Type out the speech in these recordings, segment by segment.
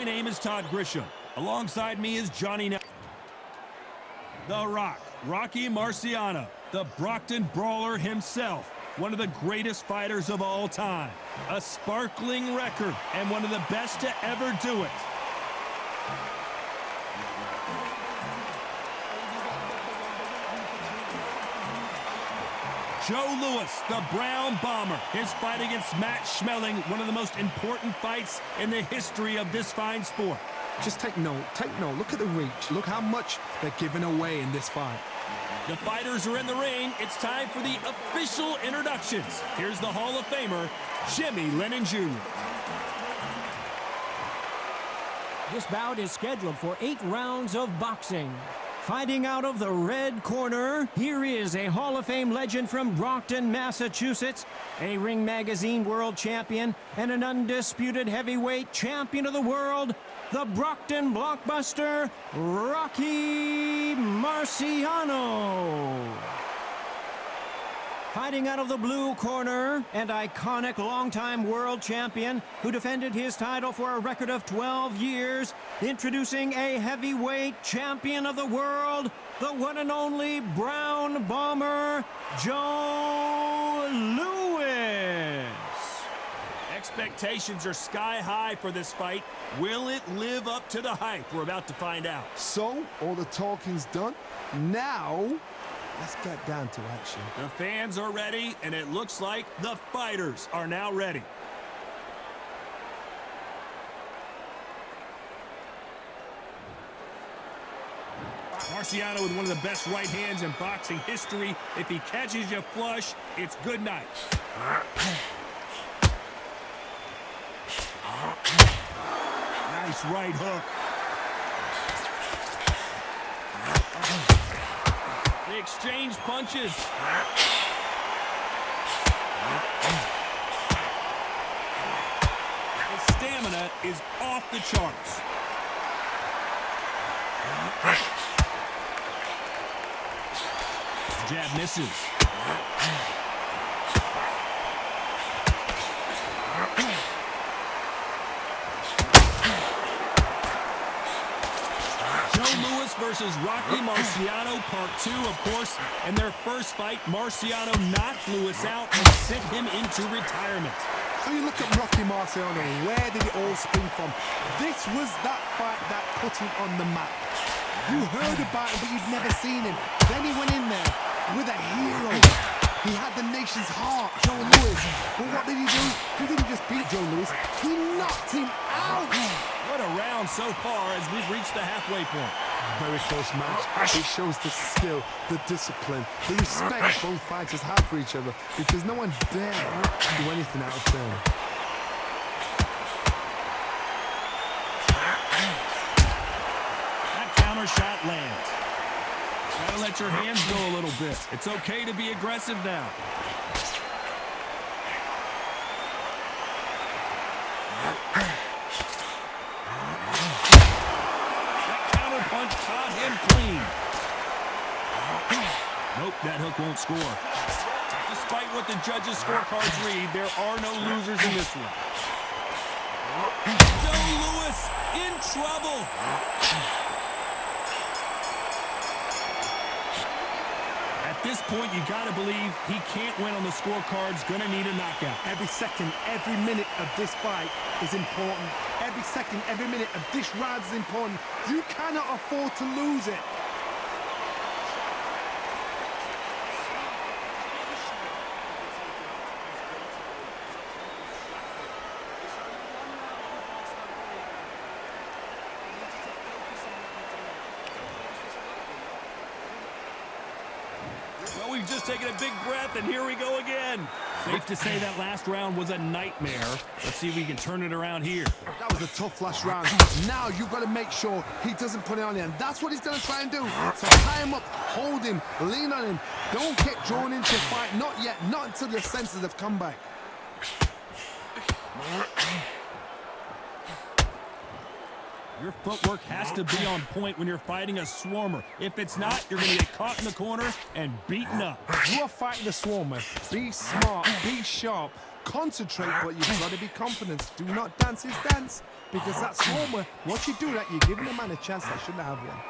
My name is Todd Grisham. Alongside me is Johnny The Rock, Rocky Marciano, the Brockton Brawler himself, one of the greatest fighters of all time. A sparkling record and one of the best to ever do it. Joe Louis, the Brown Bomber, his fight against Matt Schmeling, one of the most important fights in the history of this fine sport. Just take note. Look at the reach. Look how much they're giving away in this fight. The fighters are in the ring. It's time for the official introductions. Here's the Hall of Famer, Jimmy Lennon Jr. This bout is scheduled for 8 rounds of boxing. Fighting out of the red corner, here is a Hall of Fame legend from Brockton, Massachusetts, a Ring Magazine world champion, and an undisputed heavyweight champion of the world, the Brockton blockbuster, Rocky Marciano. Fighting out of the blue corner, an iconic longtime world champion who defended his title for a record of 12 years, introducing a heavyweight champion of the world, the one and only Brown Bomber, Joe Louis. Expectations are sky high for this fight. Will it live up to the hype? We're about to find out. So, all the talking's done. Now, let's get down to action. The fans are ready, and it looks like the fighters are now ready. Marciano with one of the best right hands in boxing history. If he catches you flush, it's good night. Nice right hook. They exchange punches. His stamina is off the charts. Jab misses. Versus Rocky Marciano, part 2, of course. In their first fight, Marciano knocked Louis out and sent him into retirement. So you look at Rocky Marciano, where did it all spring from? This was that fight that put him on the map. You heard about him, but you'd never seen him. Then he went in there with a hero. He had the nation's heart, Joe Louis. But what did he do? He didn't just beat Joe Louis, he knocked him out. What a round so far as we've reached the halfway point. Very close match. It shows the skill, the discipline, the respect both fighters have for each other, because no one dare do anything out of turn. That counter shot lands. Gotta let your hands go a little bit. It's okay to be aggressive now. Nope, that hook won't score. Despite what the judges' scorecards read, there are no losers in this one. Joe Louis in trouble. At this point, you gotta believe he can't win on the scorecards, gonna need a knockout. Every second, every minute of this fight is important. Every second, every minute of this round is important. You cannot afford to lose it. Well, we've just taken a big breath, and here we go again. Safe to say that last round was a nightmare. Let's see if we can turn it around here. That was a tough last round. Now you've got to make sure he doesn't put it on you, and that's what he's going to try and do. So tie him up, hold him, lean on him. Don't get drawn into a fight. Not yet. Not until your senses have come back. Your footwork has to be on point when you're fighting a swarmer. If it's not, you're going to get caught in the corner and beaten up. You are fighting the swarmer. Be smart, be sharp, Concentrate, but you've got to be confident. Do not dance his dance, because that's Homer. Once you do that, you're giving a man a chance that shouldn't have one.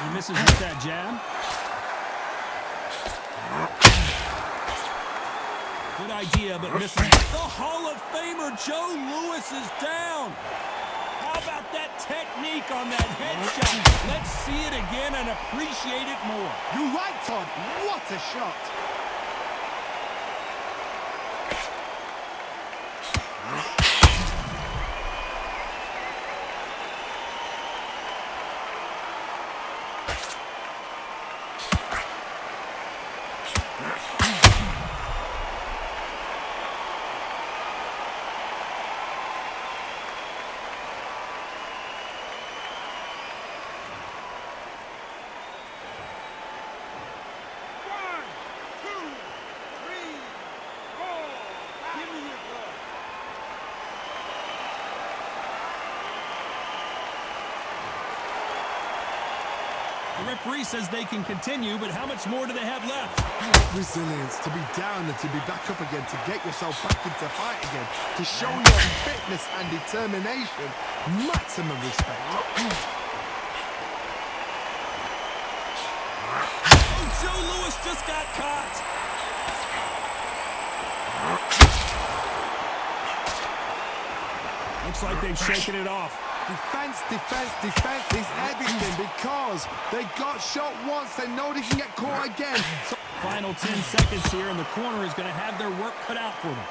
He misses with that jab. Good idea, but misses. The Hall of Famer Joe Louis is down. How about that technique on that headshot? Let's see it again and appreciate it more. You're right, Todd. What a shot. The referee says they can continue, but how much more do they have left? Resilience, to be down and to be back up again, to get yourself back into fight again, to show your fitness and determination. Maximum respect. Oh, Joe Louis just got caught. Looks like they've shaken it off. Defense, defense, defense is everything, because they got shot once, they know they can get caught again. So Final 10 seconds here, and the corner is going to have their work cut out for them.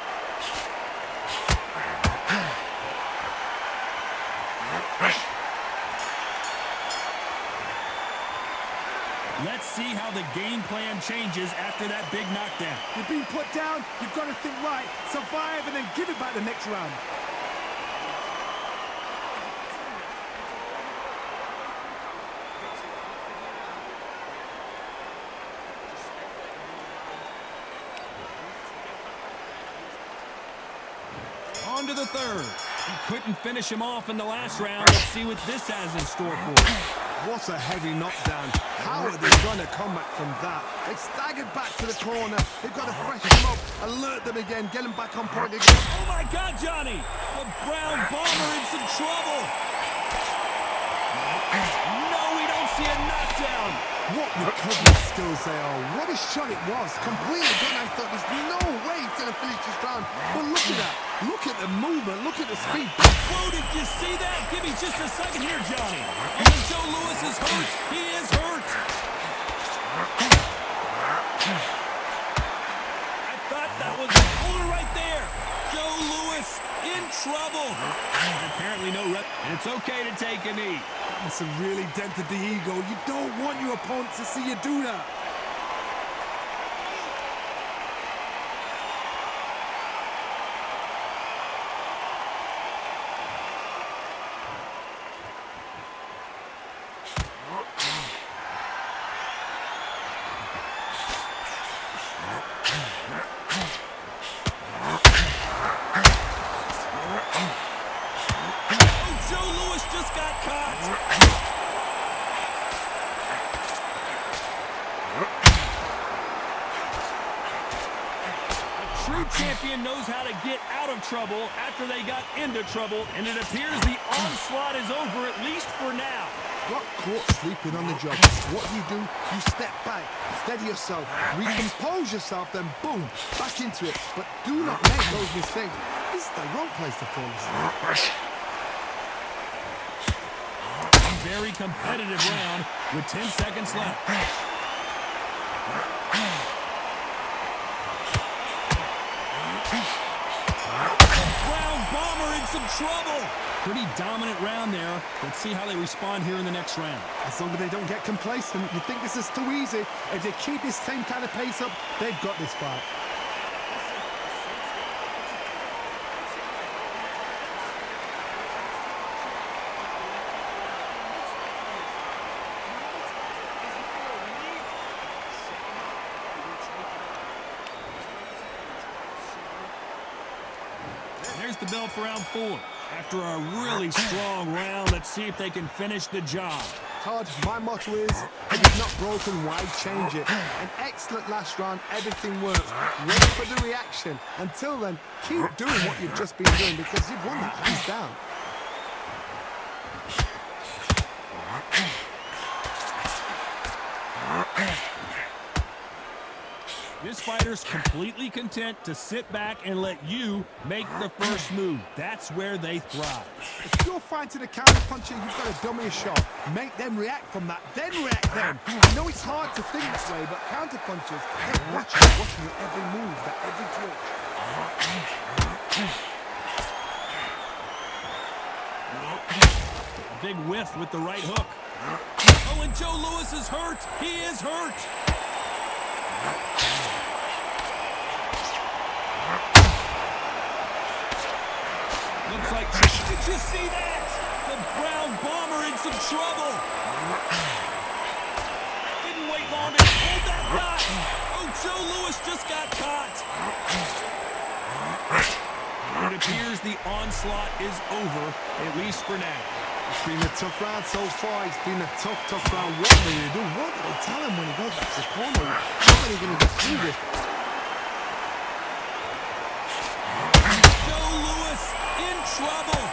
Let's see how the game plan changes after that big knockdown. you've been put down, you've got to think right, survive and then give it back the next round. On to the third. He couldn't finish him off in the last round. Let's see what this has in store for him. What a heavy knockdown. How are they going to come back from that? They staggered back to the corner. They've got to freshen them up, alert them again, get them back on point again. Oh my God, Johnny! The Brown Bomber in some trouble. No, we don't see a knockdown. What recovery skills they are. What a shot it was. Completely gone. I thought there's no way he's going to finish this round. But look at that. Look at the movement. Look at the speed. Whoa, did you see that? Give me just a second here, Johnny. And Joe Louis is hurt. He is hurt. I thought that was the corner right there. Joe Louis in trouble. And apparently no rep. And it's okay to take a knee. It's really dented the ego. You don't want your opponent to see you do that. True champion knows how to get out of trouble after they got into trouble, and it appears the onslaught is over, at least for now. Got caught sleeping on the job. What do? You step back, steady yourself, recompose yourself, then boom, back into it. But do not make those mistakes. This is the wrong place to fall asleep. Very competitive round with 10 seconds left. Brown Bomber in some trouble. Pretty dominant round there. Let's see how they respond here in the next round. As long as they don't get complacent, you think this is too easy. If they keep this same kind of pace up, they've got this fight. There's the bell for round 4. After a really strong round, let's see if they can finish the job. Todd, my motto is, if it's not broken, why change it? An excellent last round, everything works. Wait for the reaction. Until then, keep doing what you've just been doing because you've won that hands down. This fighter's completely content to sit back and let you make the first move. That's where they thrive. If you're fighting a counter puncher, you've got to dummy a shot. Make them react from that, then react them. I know it's hard to think this way, but counter punchers, they're watching your every move, that every twitch. A big whiff with the right hook. Oh, and Joe Louis is hurt. He is hurt. Looks like, did you see that? The Brown Bomber in some trouble. Didn't wait long to hold that knot. Oh, Joe Louis just got caught. It appears the onslaught is over, at least for now. It's been a tough round so far. It's been a tough round. What are they going to do? What do they tell him when he goes back to the corner? How are they going to get through this? Joe Louis in trouble.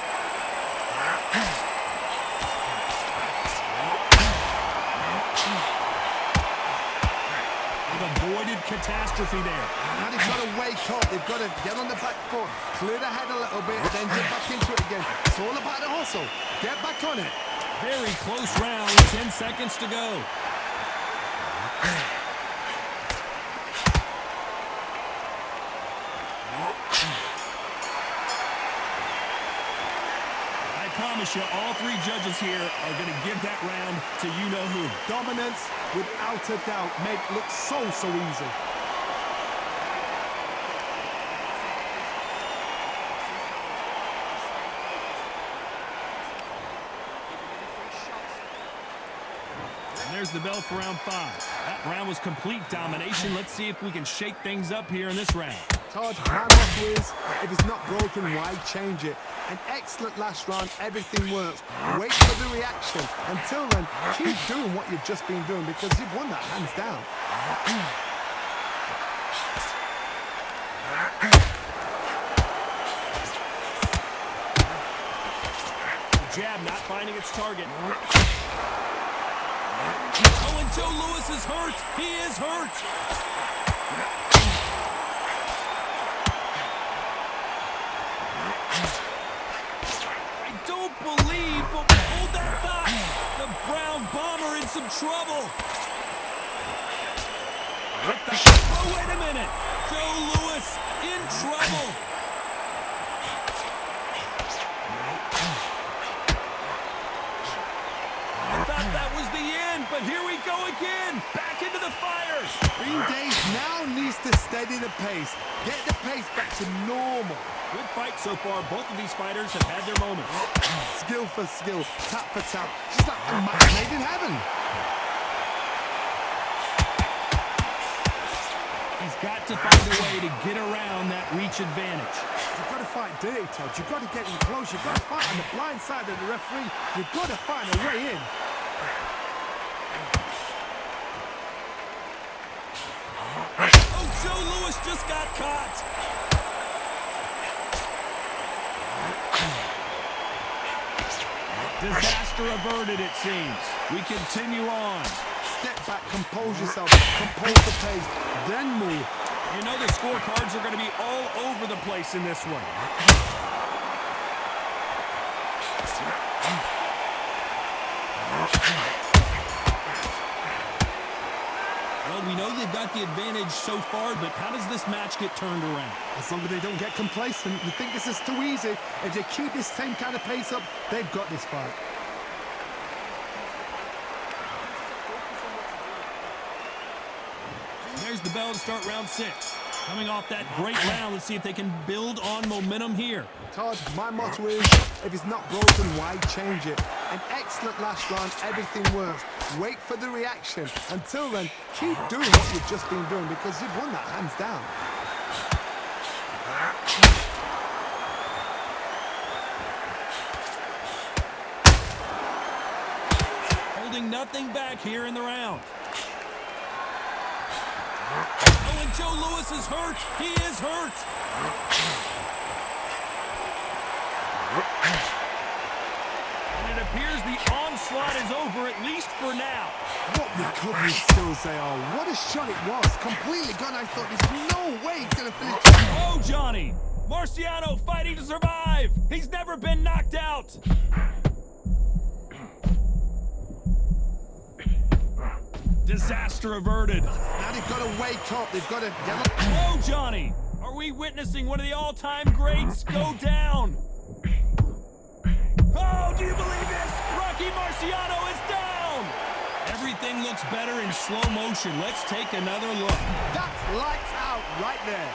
They've avoided catastrophe there. Now they've got to wake up. They've got to get on the back foot, clear the head a little bit, then get back into it again. It's all about the hustle. Get back on it. Very close round with 10 seconds to go. I promise you, all three judges here are going to give that round to you-know-who. Dominance, without a doubt, make it look so easy. There's the bell for round 5. That round was complete domination. Let's see if we can shake things up here in this round. Todd, my motto is, if it's not broken, why change it? An excellent last round, everything works. Wait for the reaction. Until then, keep doing what you've just been doing because you've won that hands down. Jab not finding its target. Oh, and Joe Louis is hurt. He is hurt. I don't believe, but hold that thought. The Brown Bomber in some trouble. Oh, wait a minute. Joe Louis in trouble. That was the end, but here we go again. Back into the fire. Green Days now needs to steady the pace. Get the pace back to normal. Good fight so far. Both of these fighters have had their moments. Skill for skill, tap for tap. Just like a match made in heaven. He's got to find a way to get around that reach advantage. You've got to fight dirty, Todd. You've got to get in close. You've got to fight on the blind side of the referee. You've got to find a way in. Oh, Joe Louis just got caught. Disaster averted, it seems. We continue on. Step back, compose yourself, compose the pace, then move. You know the scorecards are going to be all over the place in this one. Well, we know they've got the advantage so far, but how does this match get turned around? As long as they don't get complacent, you think this is too easy. If they keep this same kind of pace up, they've got this fight. There's the bell to start round 6. Coming off that great round, let's see if they can build on momentum here. Todd, my motto is, if it's not broken, why change it? An excellent last round, everything works. Wait for the reaction. Until then, keep doing what you've just been doing because you've won that hands down. holding nothing back here in the round. Oh, and Joe Louis is hurt. He is hurt. And it appears the onslaught is over, at least for now. What recovery skills they are. What a shot it was. Completely gone. I thought there's no way he's going to finish. Oh, Johnny. Marciano fighting to survive. He's never been knocked out. Disaster averted. Now they've got to wake up. They've got to get up. Oh, Johnny. Are we witnessing one of the all-time greats go down? Oh, do you believe this? Rocky Marciano is down. Everything looks better in slow motion. Let's take another look. That's lights out right there.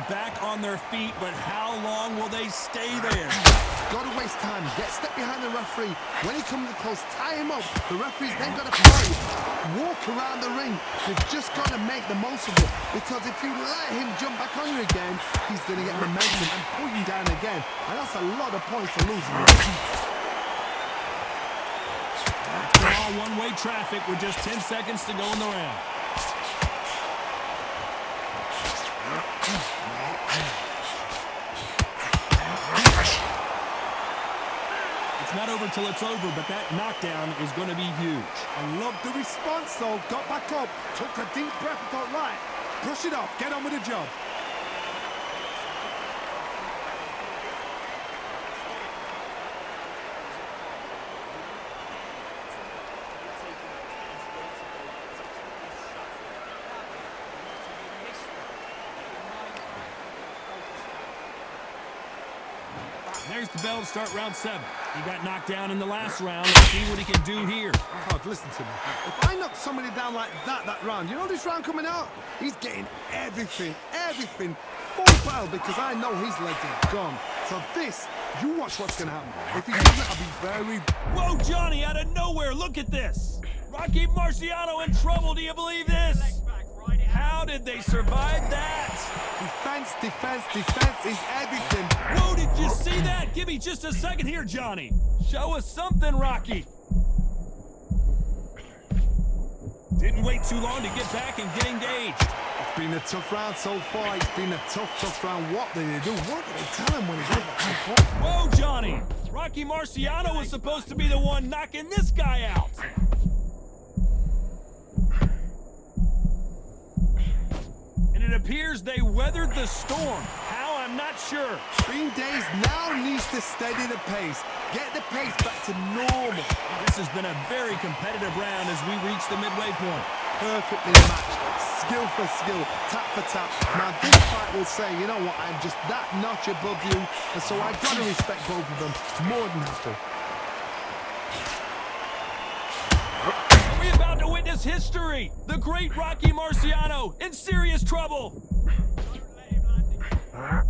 Back on their feet, but how long will they stay there? Got to waste time. Get step behind the referee. When he comes close, tie him up. The referee's then got to play. Walk around the ring. You've just got to make the most of it. Because if you let him jump back on you again, he's going to get momentum and pull you down again. And that's a lot of points for losing. All one-way traffic with just 10 seconds to go in the round. It's not over till it's over, but that knockdown is going to be huge. I love the response, though. Got back up, took a deep breath and thought, right, brush it off, get on with the job. There's the bell to start round 7. He got knocked down in the last round. Let's see what he can do here. Oh, listen to me. If I knock somebody down like that round, you know this round coming out? He's getting everything, full battle because I know his legs are gone. So this, you watch what's going to happen. If he doesn't, I'll be very... Whoa, Johnny, out of nowhere, look at this. Rocky Marciano in trouble, do you believe this? How did they survive that? Defense is everything. Whoa, did you see that? Give me just a second here, Johnny. Show us something, Rocky. Didn't wait too long to get back and get engaged. It's been a tough round so far. It's been a tough round. What did they do? What did they tell him when he did that? Whoa, Johnny. Rocky Marciano was supposed to be the one knocking this guy out. It appears they weathered the storm. How, I'm not sure. Green Days now needs to steady the pace. Get the pace back to normal. This has been a very competitive round as we reach the midway point. Perfectly matched. Skill for skill. Tap for tap. Now this fight will say, you know what, I'm just that notch above you. And so I've got to respect both of them more than have to. Witness history. The great Rocky Marciano in serious trouble. I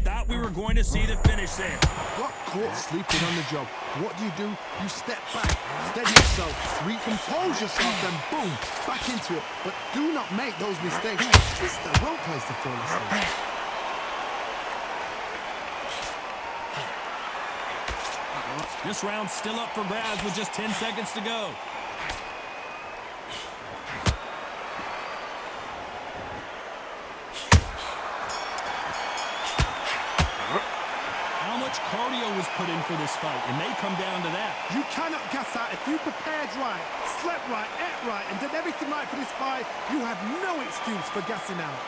thought we were going to see the finish there. Got caught sleeping on the job. What do? You step back, steady yourself, recompose yourself, then boom, back into it. But do not make those mistakes. This is the wrong place to fall asleep. This round's still up for grabs with just 10 seconds to go. How much cardio was put in for this fight? It may come down to that. You cannot gas out. If you prepared right, slept right, ate right, and did everything right for this fight, you have no excuse for gassing out.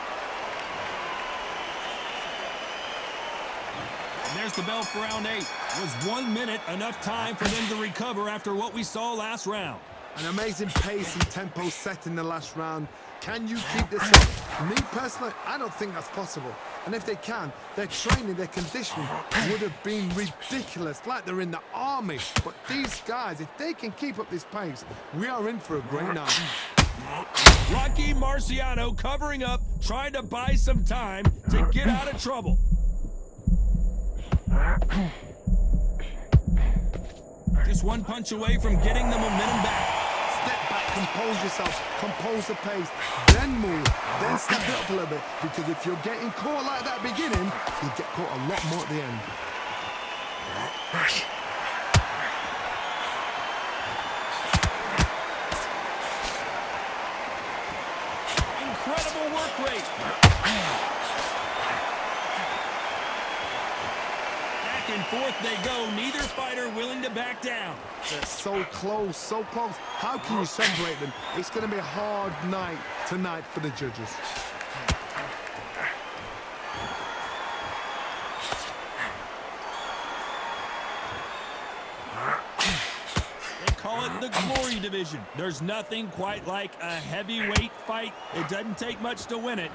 And there's the bell for round 8. Was 1 minute enough time for them to recover after what we saw last round? An amazing pace and tempo set in the last round. Can you keep this up? Me personally, I don't think that's possible. And if they can, their training, their conditioning would have been ridiculous, like they're in the army. But these guys, if they can keep up this pace, we are in for a great night. Rocky Marciano covering up, trying to buy some time to get out of trouble. Just one punch away from getting the momentum back. Step back, compose yourself, compose the pace, then move, then step it up a little bit. Because if you're getting caught like that beginning, you'll get caught a lot more at the end. Incredible work rate. Back and forth they go, neither fighter willing to back down. They're so close, so close. How can you separate them? It's going to be a hard night tonight for the judges. They call it the Glory Division. There's nothing quite like a heavyweight fight. It doesn't take much to win it.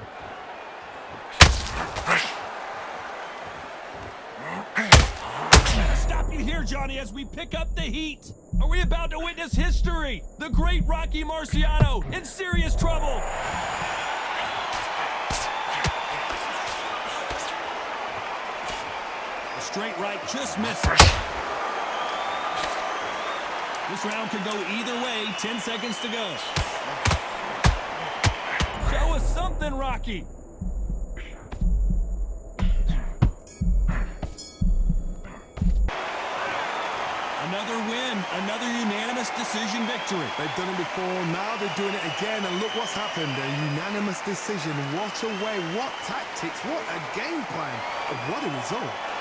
Stop you here, Johnny, as we pick up the heat. Are we about to witness history? The great Rocky Marciano in serious trouble. The straight right just misses. This round could go either way. 10 seconds to go. Show us something, Rocky. Another win, another unanimous decision victory. They've done it before, now they're doing it again, and look what's happened. A unanimous decision. What a way, what tactics, what a game plan. What a result.